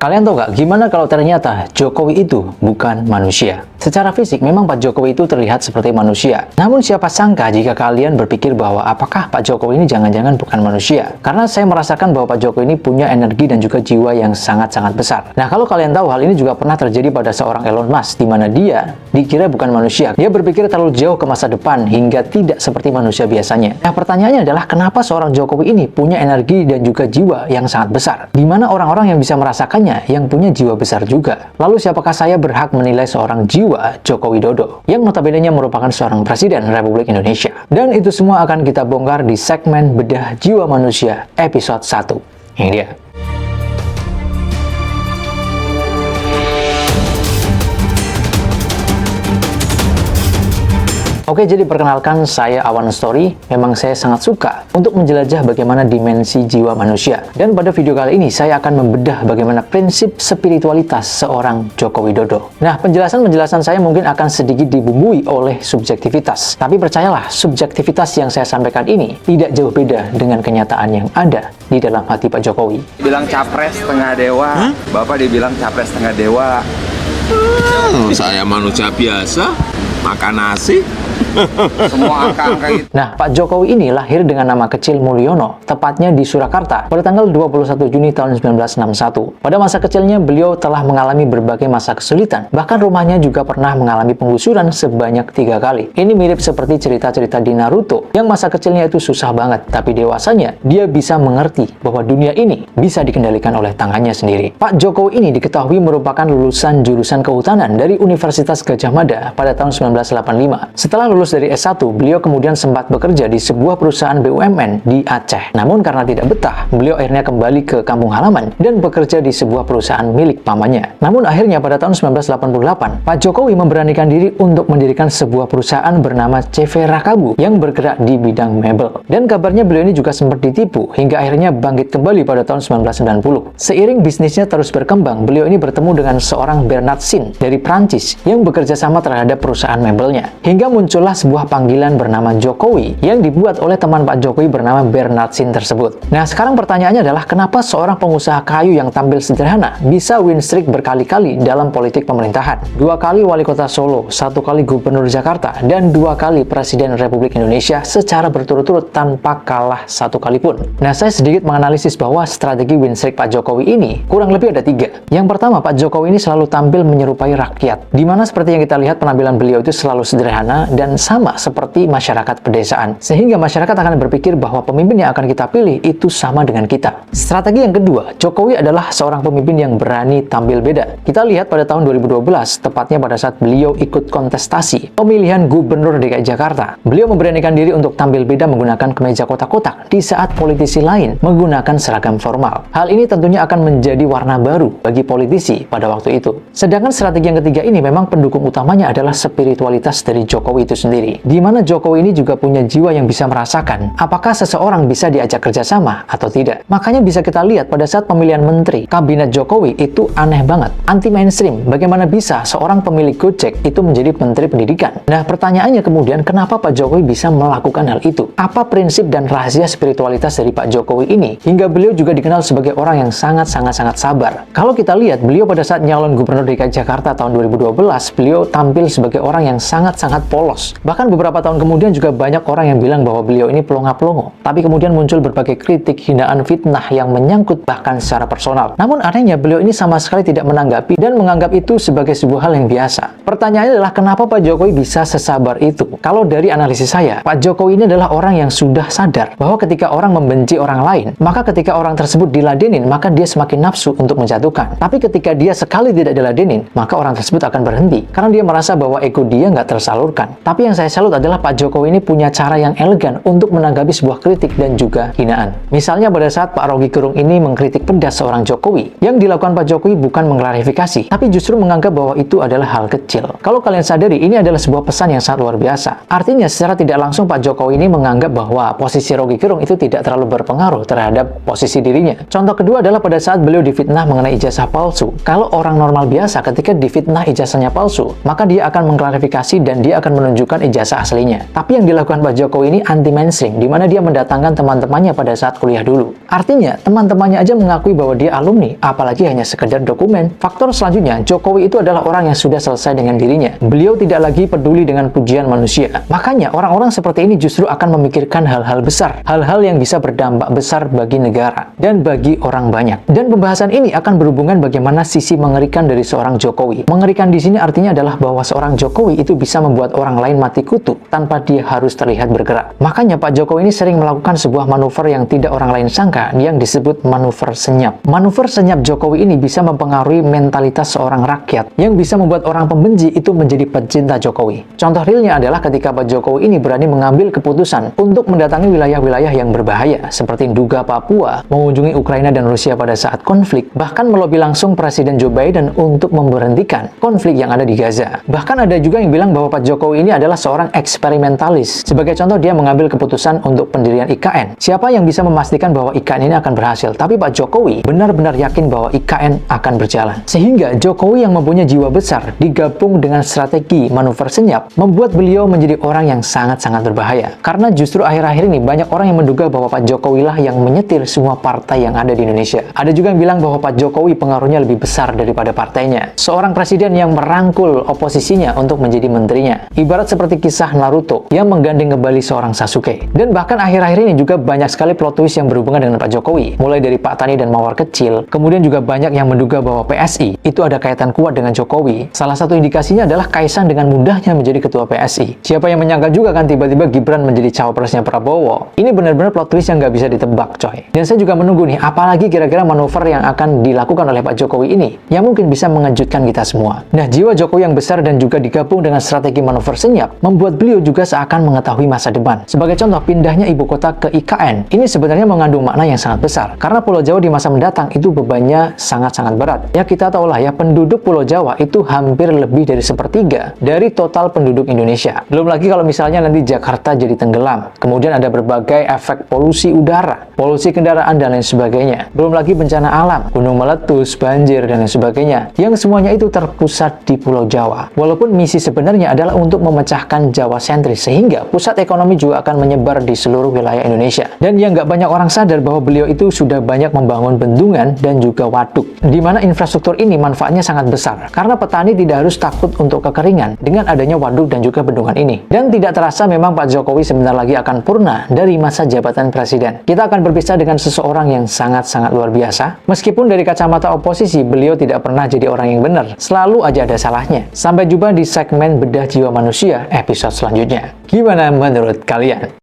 Kalian tahu nggak gimana kalau ternyata Jokowi itu bukan manusia? Secara fisik memang Pak Jokowi itu terlihat seperti manusia. Namun siapa sangka jika kalian berpikir bahwa apakah Pak Jokowi ini jangan-jangan bukan manusia? Karena saya merasakan bahwa Pak Jokowi ini punya energi dan juga jiwa yang sangat-sangat besar. Nah, kalau kalian tahu hal ini juga pernah terjadi pada seorang Elon Musk, di mana dia dikira bukan manusia. Dia berpikir terlalu jauh ke masa depan hingga tidak seperti manusia biasanya. Nah, pertanyaannya adalah kenapa seorang Jokowi ini punya energi dan juga jiwa yang sangat besar? Di mana orang-orang yang bisa merasakannya yang punya jiwa besar juga? Lalu siapakah saya berhak menilai seorang jiwa Joko Widodo yang notabene-nya merupakan seorang presiden Republik Indonesia? Dan itu semua akan kita bongkar di segmen Bedah Jiwa Manusia episode 1. Ini dia. Oke, jadi perkenalkan, saya Awan Story. Memang saya sangat suka untuk menjelajah bagaimana dimensi jiwa manusia. Dan pada video kali ini, saya akan membedah bagaimana prinsip spiritualitas seorang Joko Widodo. Nah, penjelasan-penjelasan saya mungkin akan sedikit dibumbui oleh subjektivitas. Tapi percayalah, subjektivitas yang saya sampaikan ini tidak jauh beda dengan kenyataan yang ada di dalam hati Pak Jokowi. Bilang capres setengah dewa, Bapak dibilang capres setengah dewa. Saya manusia biasa, makan nasi. Semua angka-angka itu. Nah, Pak Jokowi ini lahir dengan nama kecil Mulyono, tepatnya di Surakarta, pada tanggal 21 Juni tahun 1961. Pada masa kecilnya, beliau telah mengalami berbagai masa kesulitan. Bahkan rumahnya juga pernah mengalami penggusuran sebanyak 3 kali. Ini mirip seperti cerita-cerita di Naruto, yang masa kecilnya itu susah banget, tapi dewasanya, dia bisa mengerti bahwa dunia ini bisa dikendalikan oleh tangannya sendiri. Pak Jokowi ini diketahui merupakan lulusan jurusan kehutanan dari Universitas Gadjah Mada pada tahun 1985. Setelah lulus dari S1, beliau kemudian sempat bekerja di sebuah perusahaan BUMN di Aceh. Namun karena tidak betah, beliau akhirnya kembali ke kampung halaman dan bekerja di sebuah perusahaan milik pamannya. Namun akhirnya pada tahun 1988, Pak Jokowi memberanikan diri untuk mendirikan sebuah perusahaan bernama CV Rakabu yang bergerak di bidang mebel. Dan kabarnya beliau ini juga sempat ditipu hingga akhirnya bangkit kembali pada tahun 1990. Seiring bisnisnya terus berkembang, beliau ini bertemu dengan seorang Bernard Sin dari Prancis yang bekerja sama terhadap perusahaan mebelnya. Hingga muncullah sebuah panggilan bernama Jokowi yang dibuat oleh teman Pak Jokowi bernama Bernard Sin tersebut. Nah, sekarang pertanyaannya adalah kenapa seorang pengusaha kayu yang tampil sederhana bisa win streak berkali-kali dalam politik pemerintahan? 2 kali wali kota Solo, 1 kali gubernur Jakarta, dan 2 kali presiden Republik Indonesia secara berturut-turut tanpa kalah 1 kali pun. Nah, saya sedikit menganalisis bahwa strategi win streak Pak Jokowi ini kurang lebih ada 3. Yang pertama, Pak Jokowi ini selalu tampil menyerupai rakyat, di mana seperti yang kita lihat penampilan beliau itu selalu sederhana dan sama seperti masyarakat pedesaan, sehingga masyarakat akan berpikir bahwa pemimpin yang akan kita pilih itu sama dengan kita. Strategi yang kedua, Jokowi adalah seorang pemimpin yang berani tampil beda. Kita lihat pada tahun 2012, tepatnya pada saat beliau ikut kontestasi pemilihan gubernur DKI Jakarta. Beliau memberanikan diri untuk tampil beda menggunakan kemeja kotak-kotak di saat politisi lain menggunakan seragam formal. Hal ini tentunya akan menjadi warna baru bagi politisi pada waktu itu. Sedangkan strategi yang ketiga ini memang pendukung utamanya adalah spiritualitas dari Jokowi itu sendiri, di mana Jokowi ini juga punya jiwa yang bisa merasakan apakah seseorang bisa diajak kerjasama atau tidak. Makanya bisa kita lihat pada saat pemilihan menteri, kabinet Jokowi itu aneh banget, anti mainstream. Bagaimana bisa seorang pemilik Gojek itu menjadi menteri pendidikan? Nah, pertanyaannya kemudian, kenapa Pak Jokowi bisa melakukan hal itu? Apa prinsip dan rahasia spiritualitas dari Pak Jokowi ini hingga beliau juga dikenal sebagai orang yang sangat sabar? Kalau kita lihat, beliau pada saat nyalon gubernur DKI Jakarta tahun 2012, beliau tampil sebagai orang yang sangat polos. Bahkan beberapa tahun kemudian juga banyak orang yang bilang bahwa beliau ini pelongo-pelongo. Tapi kemudian muncul berbagai kritik, hinaan, fitnah yang menyangkut bahkan secara personal. Namun anehnya beliau ini sama sekali tidak menanggapi dan menganggap itu sebagai sebuah hal yang biasa. Pertanyaannya adalah kenapa Pak Jokowi bisa sesabar itu? Kalau dari analisis saya, Pak Jokowi ini adalah orang yang sudah sadar bahwa ketika orang membenci orang lain, maka ketika orang tersebut diladenin, maka dia semakin nafsu untuk menjatuhkan. Tapi ketika dia sekali tidak diladenin, maka orang tersebut akan berhenti. Karena dia merasa bahwa ego dia nggak tersalurkan. Tapi yang saya salut adalah Pak Jokowi ini punya cara yang elegan untuk menanggapi sebuah kritik dan juga hinaan. Misalnya pada saat Pak Rocky Gerung ini mengkritik pedas seorang Jokowi, yang dilakukan Pak Jokowi bukan mengklarifikasi, tapi justru menganggap bahwa itu adalah hal kecil. Kalau kalian sadari, ini adalah sebuah pesan yang sangat luar biasa. Artinya secara tidak langsung Pak Jokowi ini menganggap bahwa posisi Rocky Gerung itu tidak terlalu berpengaruh terhadap posisi dirinya. Contoh kedua adalah pada saat beliau difitnah mengenai ijazah palsu. Kalau orang normal biasa ketika difitnah ijazahnya palsu, maka dia akan mengklarifikasi dan dia akan menunjukkan menunjukkan ijazah aslinya. Tapi yang dilakukan Pak Jokowi ini anti-mainstream, di mana dia mendatangkan teman-temannya pada saat kuliah dulu. Artinya, teman-temannya aja mengakui bahwa dia alumni, apalagi hanya sekedar dokumen. Faktor selanjutnya, Jokowi itu adalah orang yang sudah selesai dengan dirinya. Beliau tidak lagi peduli dengan pujian manusia. Makanya, orang-orang seperti ini justru akan memikirkan hal-hal besar, hal-hal yang bisa berdampak besar bagi negara dan bagi orang banyak. Dan pembahasan ini akan berhubungan bagaimana sisi mengerikan dari seorang Jokowi. Mengerikan di sini artinya adalah bahwa seorang Jokowi itu bisa membuat orang lain mati kutu tanpa dia harus terlihat bergerak. Makanya Pak Jokowi ini sering melakukan sebuah manuver yang tidak orang lain sangka, yang disebut manuver senyap. Manuver senyap Jokowi ini bisa mempengaruhi mentalitas seorang rakyat, yang bisa membuat orang pembenci itu menjadi pecinta Jokowi. Contoh realnya adalah ketika Pak Jokowi ini berani mengambil keputusan untuk mendatangi wilayah-wilayah yang berbahaya, seperti Nduga, Papua, mengunjungi Ukraina dan Rusia pada saat konflik, bahkan melobi langsung Presiden Joe Biden untuk memberhentikan konflik yang ada di Gaza. Bahkan ada juga yang bilang bahwa Pak Jokowi ini adalah seorang eksperimentalis. Sebagai contoh, dia mengambil keputusan untuk pendirian IKN. Siapa yang bisa memastikan bahwa IKN ini akan berhasil? Tapi Pak Jokowi benar-benar yakin bahwa IKN akan berjalan. Sehingga Jokowi yang mempunyai jiwa besar digabung dengan strategi manuver senyap membuat beliau menjadi orang yang sangat-sangat berbahaya. Karena justru akhir-akhir ini banyak orang yang menduga bahwa Pak Jokowi lah yang menyetir semua partai yang ada di Indonesia. Ada juga yang bilang bahwa Pak Jokowi pengaruhnya lebih besar daripada partainya. Seorang presiden yang merangkul oposisinya untuk menjadi menterinya. Ibarat seperti kisah Naruto yang menggandeng kembali seorang Sasuke. Dan bahkan akhir-akhir ini juga banyak sekali plot twist yang berhubungan dengan Pak Jokowi. Mulai dari Pak Tani dan Mawar Kecil, kemudian juga banyak yang menduga bahwa PSI itu ada kaitan kuat dengan Jokowi. Salah satu indikasinya adalah Kaisang dengan mudahnya menjadi ketua PSI. Siapa yang menyangka juga kan tiba-tiba Gibran menjadi cawapresnya Prabowo. Ini benar-benar plot twist yang nggak bisa ditebak, coy. Dan saya juga menunggu nih, apalagi kira-kira manuver yang akan dilakukan oleh Pak Jokowi ini, yang mungkin bisa mengejutkan kita semua. Nah, jiwa Jokowi yang besar dan juga digabung dengan strategi manuver senyap, membuat beliau juga seakan mengetahui masa depan. Sebagai contoh, pindahnya ibu kota ke IKN, ini sebenarnya mengandung makna yang sangat besar. Karena Pulau Jawa di masa mendatang itu bebannya sangat-sangat berat. Ya, kita tahu lah ya, penduduk Pulau Jawa itu hampir lebih dari sepertiga dari total penduduk Indonesia. Belum lagi kalau misalnya nanti Jakarta jadi tenggelam. Kemudian ada berbagai efek polusi udara, polusi kendaraan, dan lain sebagainya. Belum lagi bencana alam, gunung meletus, banjir, dan lain sebagainya. Yang semuanya itu terpusat di Pulau Jawa. Walaupun misi sebenarnya adalah untuk memecahkan Jawa sentris, sehingga pusat ekonomi juga akan menyebar di seluruh wilayah Indonesia. Dan yang nggak banyak orang sadar bahwa beliau itu sudah banyak membangun bendungan dan juga waduk, di mana infrastruktur ini manfaatnya sangat besar. Karena petani tidak harus takut untuk kekeringan dengan adanya waduk dan juga bendungan ini. Dan tidak terasa memang Pak Jokowi sebentar lagi akan purna dari masa jabatan presiden. Kita akan berpisah dengan seseorang yang sangat-sangat luar biasa. Meskipun dari kacamata oposisi, beliau tidak pernah jadi orang yang benar. Selalu aja ada salahnya. Sampai jumpa di segmen Bedah Jiwa Manusia episode selanjutnya. Gimana menurut kalian?